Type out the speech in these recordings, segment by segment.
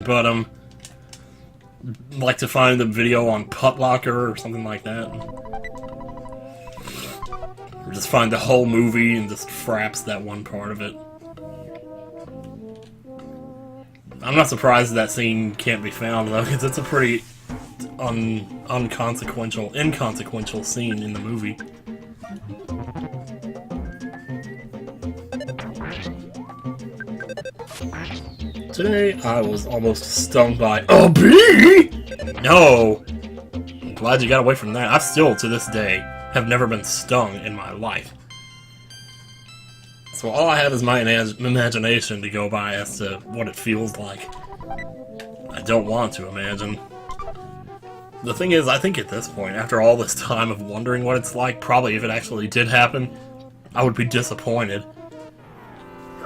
but like to find the video on Putlocker or something like that. Or just find the whole movie and just fraps that one part of it. I'm not surprised that scene can't be found though, because it's a pretty inconsequential scene in the movie. Today, I was almost stung by a bee! No! I'm glad you got away from that. I still, to this day, have never been stung in my life. So all I have is my imagination to go by as to what it feels like. I don't want to imagine. The thing is, I think at this point, after all this time of wondering what it's like, probably if it actually did happen, I would be disappointed.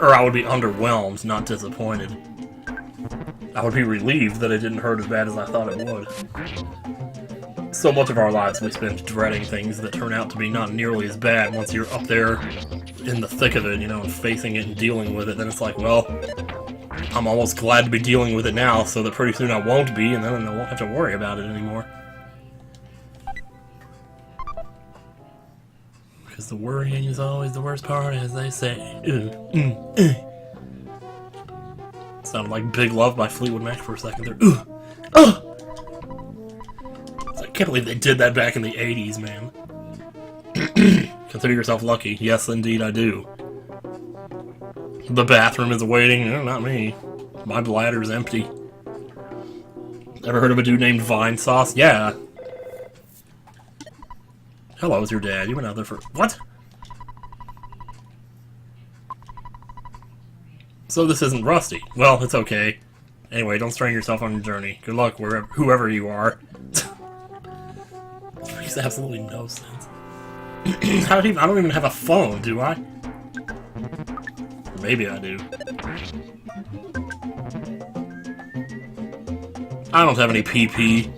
Or I would be underwhelmed, not disappointed. I would be relieved that it didn't hurt as bad as I thought it would. So much of our lives we spend dreading things that turn out to be not nearly as bad once you're up there in the thick of it, you know, and facing it and dealing with it. Then it's like, well, I'm almost glad to be dealing with it now so that pretty soon I won't be, and then I won't have to worry about it anymore. Because the worrying is always the worst part, as they say. Sounded like Big Love by Fleetwood Mac for a second there. I can't believe they did that back in the 80s, man. Consider yourself lucky. Yes, indeed, I do. The bathroom is waiting. Not me. My bladder's empty. Ever heard of a dude named Vine Sauce? Yeah. Hello, it's your dad. You went out there for... What? So this isn't Rusty. Well, it's okay. Anyway, don't strain yourself on your journey. Good luck, whoever you are. It makes absolutely no sense. I don't even have a phone, do I? Maybe I do. I don't have any PP.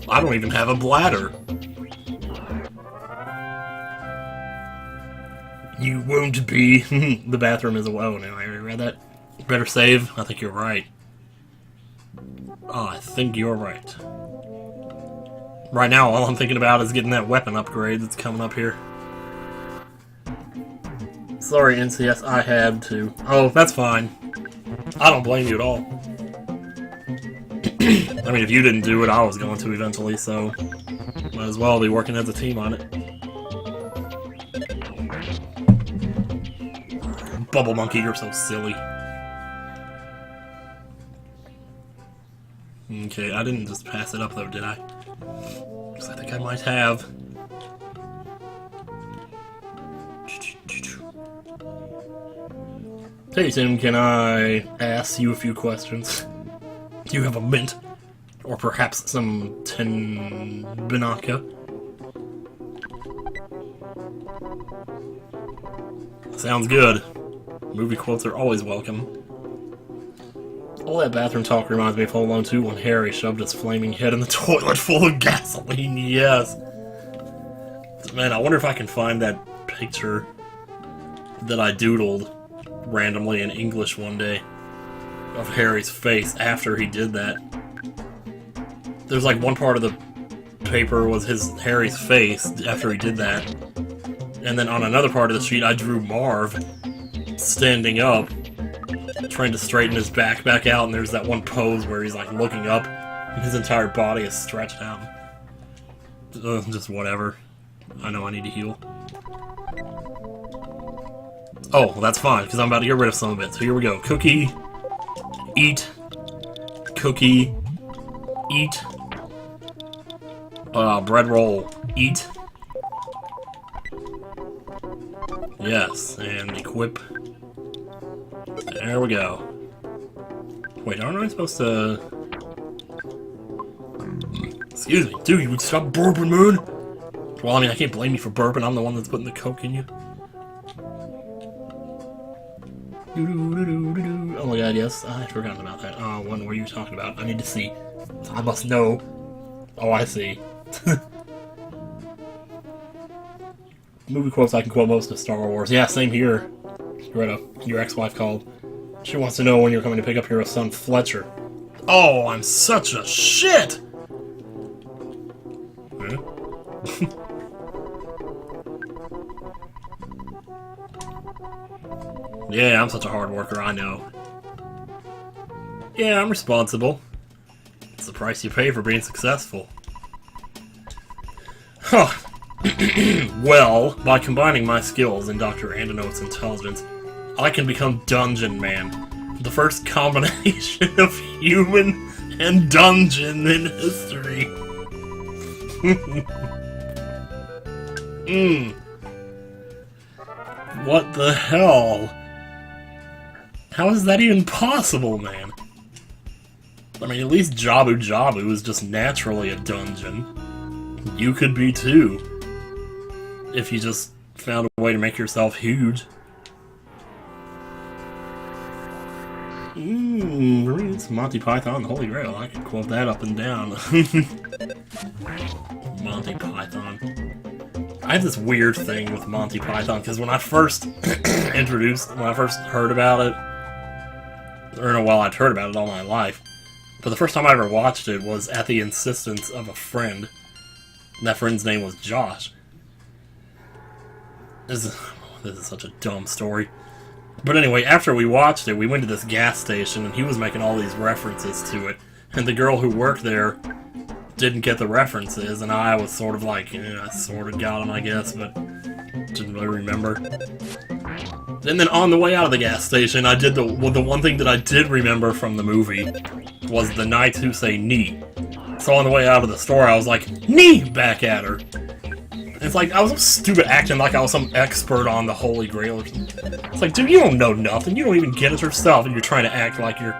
I don't even have a bladder. You won't be. The bathroom is a woe. Now, I already read that. Better save. I think you're right. Oh, I think you're right. Right now, all I'm thinking about is getting that weapon upgrade that's coming up here. Sorry, NCS, I had to. Oh, that's fine. I don't blame you at all. I mean, if you didn't do it, I was going to eventually, so might as well be working as a team on it. Bubble Monkey, you're so silly. Okay, I didn't just pass it up though, did I? Because I think I might have. Hey Tim, can I ask you a few questions? Do you have a mint? Or perhaps some Tenbinaka? Sounds good. Movie quotes are always welcome. All that bathroom talk reminds me of Home Alone 2 when Harry shoved his flaming head in the toilet full of gasoline, yes! Man, I wonder if I can find that picture that I doodled randomly in English one day of Harry's face after he did that. There's like one part of the paper was Harry's face after he did that, and then on another part of the sheet I drew Marv standing up, trying to straighten his back out, and there's that one pose where he's like looking up, and his entire body is stretched out. Just whatever. I know I need to heal. Oh, well, that's fine, because I'm about to get rid of some of it. So here we go. Cookie. Eat. Cookie. Eat. Bread roll. Eat. Yes, and equip. There we go. Wait, aren't I supposed to... Excuse me, dude, you would stop burping, man? Well, I mean, I can't blame you for burping. I'm the one that's putting the coke in you. Oh my god, yes, I had forgotten about that. What were you talking about? I need to see. I must know. Oh, I see. Movie quotes I can quote most of Star Wars. Yeah, same here. Greta, your ex-wife called. She wants to know when you're coming to pick up your son Fletcher. Oh, I'm such a shit! Huh? Yeah, I'm such a hard worker, I know. Yeah, I'm responsible. It's the price you pay for being successful. Huh. Well, by combining my skills and Dr. Andinote's intelligence, I can become Dungeon Man. The first combination of human and dungeon in history. What the hell? How is that even possible, man? I mean, at least Jabu Jabu is just naturally a dungeon. You could be too. If you just found a way to make yourself huge. It's Monty Python, the Holy Grail. I can quote that up and down. Monty Python. I have this weird thing with Monty Python, because when I first heard about it, or no, well, I'd heard about it all my life, but the first time I ever watched it was at the insistence of a friend. And that friend's name was Josh. This is such a dumb story. But anyway, after we watched it, we went to this gas station, and he was making all these references to it. And the girl who worked there didn't get the references, and I was sort of like, I sort of got them, I guess, but didn't really remember. And then on the way out of the gas station, I did the one thing that I did remember from the movie was the knights who say knee. So on the way out of the store, I was like, knee back at her. And it's like, I was so stupid acting like I was some expert on the Holy Grail or something. It's like, dude, you don't know nothing. You don't even get it yourself, and you're trying to act like you're...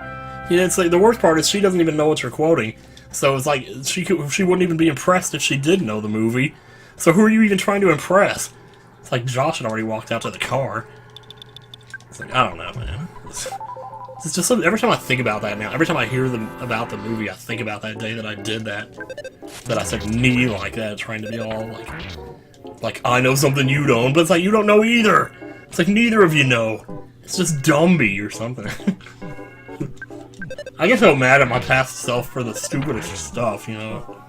You know, it's like, the worst part is she doesn't even know what you're quoting. So it's like, she wouldn't even be impressed if she did know the movie. So who are you even trying to impress? It's like Josh had already walked out to the car. It's like, I don't know, man. It's just so, every time I think about that now, every time I hear about the movie, I think about that day that I did that. That I said knee like that, trying to be all like I know something you don't, but it's like, you don't know either. It's like, neither of you know. It's just Dumby or something. I get so mad at my past self for the stupidest stuff, you know?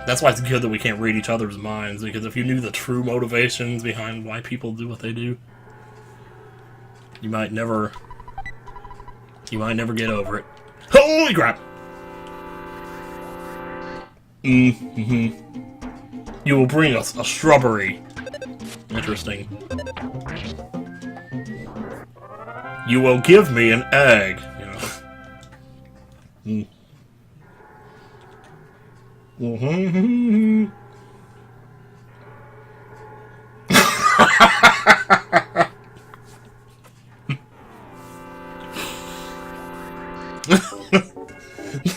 That's why it's good that we can't read each other's minds, because if you knew the true motivations behind why people do what they do, you might never get over it. Holy crap! You will bring us a shrubbery. Interesting. You will give me an egg. You know.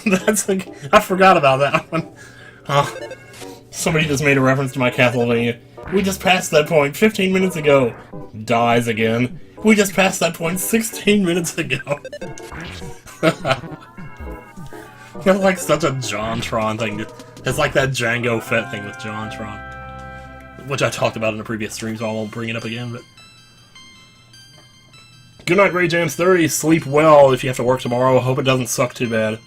That's like, I forgot about that one. Somebody just made a reference to my Castlevania. We just passed that point 15 minutes ago. Dies again. We just passed that point 16 minutes ago. That's like such a JonTron thing. It's like that Django Fett thing with JonTron, which I talked about in a previous stream, so I won't bring it up again. But good night, Ray Jams 30. Sleep well if you have to work tomorrow. Hope it doesn't suck too bad.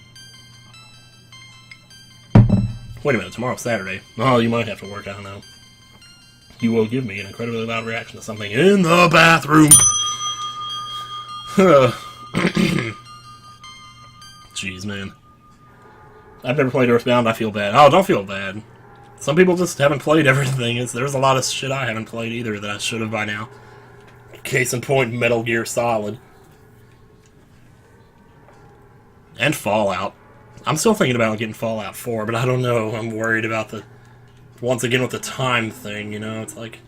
Wait a minute, tomorrow's Saturday. Oh, you might have to work, I don't know. You will give me an incredibly loud reaction to something in the bathroom. Jeez, man. I've never played Earthbound, I feel bad. Oh, don't feel bad. Some people just haven't played everything. There's a lot of shit I haven't played either that I should have by now. Case in point, Metal Gear Solid. And Fallout. I'm still thinking about getting Fallout 4, but I don't know. I'm worried about the... Once again with the time thing, you know? It's like...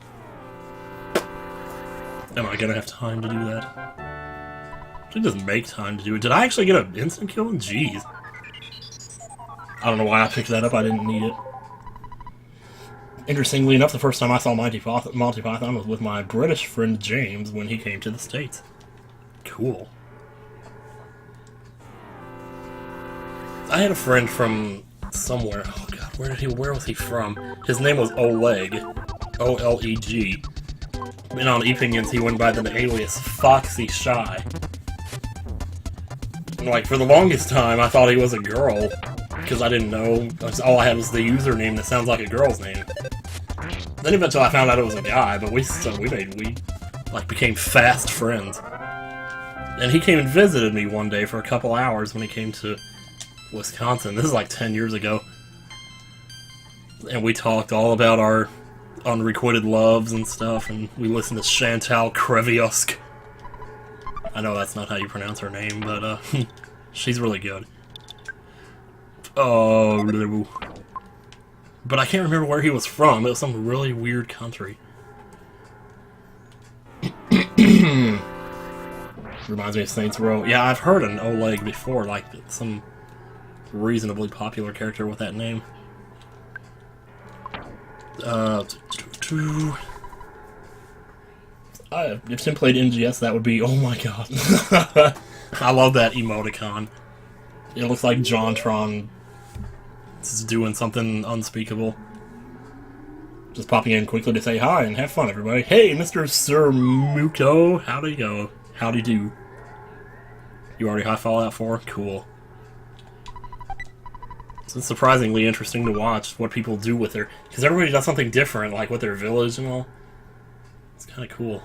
Am I gonna have time to do that? I should just make time to do it. Did I actually get an instant kill? Jeez. I don't know why I picked that up. I didn't need it. Interestingly enough, the first time I saw Monty Python was with my British friend James when he came to the States. Cool. I had a friend from somewhere. Oh god, where was he from? His name was Oleg. O-L-E-G. And on ePinions, he went by the alias Foxy Shy. And, like, for the longest time, I thought he was a girl, because I didn't know. All I had was the username that sounds like a girl's name. Then eventually I found out it was a guy, but we became fast friends. And he came and visited me one day for a couple hours when he came to Wisconsin. This is like 10 years ago. And we talked all about our unrequited loves and stuff, and we listened to Chantal Kreviosk. I know that's not how you pronounce her name, but she's really good. Oh, but I can't remember where he was from. It was some really weird country. Reminds me of Saints Row. Yeah, I've heard an Oleg before, like some reasonably popular character with that name. If Tim played NGS, that would be, oh my god. I love that emoticon. It looks like JonTron is doing something unspeakable. Just popping in quickly to say hi and have fun, everybody. Hey, Mr. Sir Muko, howdy go. Howdy do. You already high Fallout 4? Cool. So it's surprisingly interesting to watch what people do with their... Because everybody does something different, like with their village and all. It's kind of cool.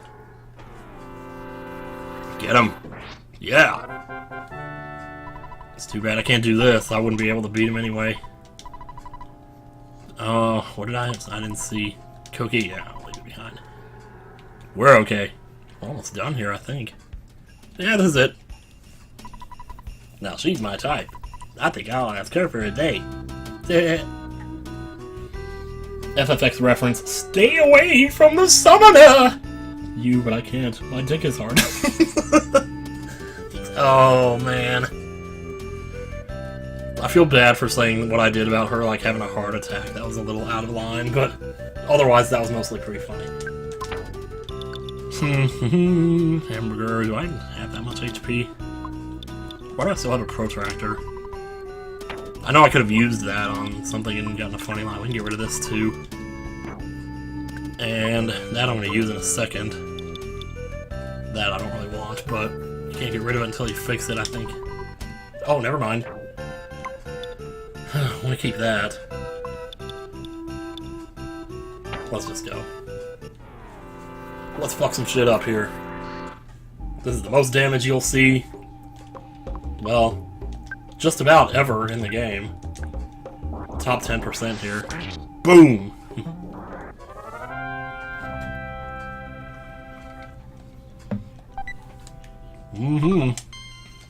Get him! Yeah! It's too bad I can't do this. I wouldn't be able to beat him anyway. Oh, what did I have? I didn't see. Cookie? Yeah, I'll leave it behind. We're okay. We're almost done here, I think. Yeah, this is it. Now, she's my type. I think I'll ask her for a date. FFX reference, stay away from the summoner! You, but I can't. My dick is hard. Oh, man. I feel bad for saying what I did about her, like, having a heart attack. That was a little out of line, but otherwise that was mostly pretty funny. Hamburger, do I have that much HP? Why do I still have a protractor? I know I could have used that on something and gotten a funny line. We can get rid of this too. And that I'm going to use in a second. That I don't really want, but you can't get rid of it until you fix it, I think. Oh, never mind. I want to keep that. Let's just go. Let's fuck some shit up here. This is the most damage you'll see, well, just about ever in the game. Top 10% here. Boom!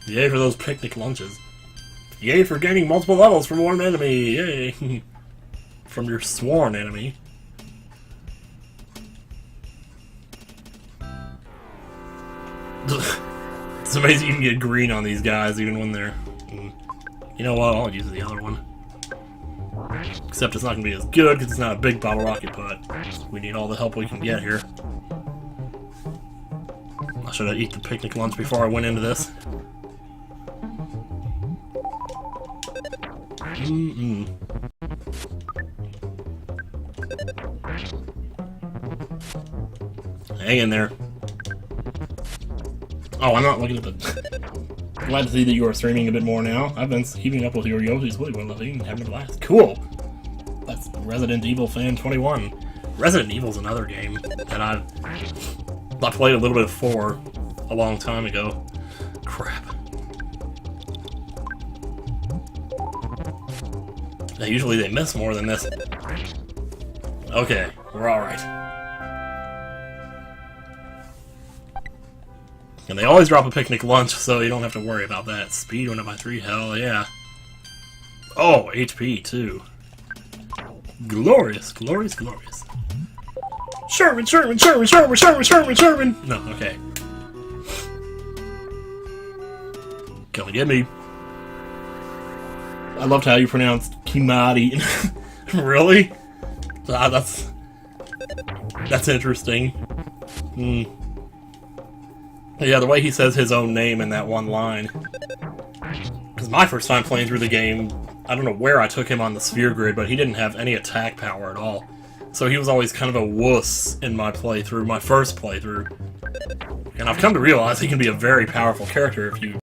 Yay for those picnic lunches. Yay for gaining multiple levels from one enemy. Yay! From your sworn enemy. It's amazing you can get green on these guys even when they're... You know what, I'll use the other one. Except it's not going to be as good because it's not a big bottle rocket, but we need all the help we can get here. I should have eaten the picnic lunch before I went into this. Hang in there. Oh, I'm not looking at the... Glad to see that you are streaming a bit more now. I've been keeping up with your Yoshi's Woolly World and having a blast. Cool! That's Resident Evil Fan 21. Resident Evil's another game that I played a little bit of 4 a long time ago. Crap. Now, usually they miss more than this. Okay, we're alright. And they always drop a picnic lunch, so you don't have to worry about that. Speed went up by 3, hell yeah. Oh, HP too. Glorious, glorious, glorious. Sherman, Sherman, Sherman, Sherman, Sherman, Sherman, Sherman! No, okay. Come and get me. I loved how you pronounced Kimati. Really? Ah, that's interesting. Yeah, the way he says his own name in that one line. Because my first time playing through the game, I don't know where I took him on the sphere grid, but he didn't have any attack power at all. So he was always kind of a wuss in my playthrough, my first playthrough. And I've come to realize he can be a very powerful character if you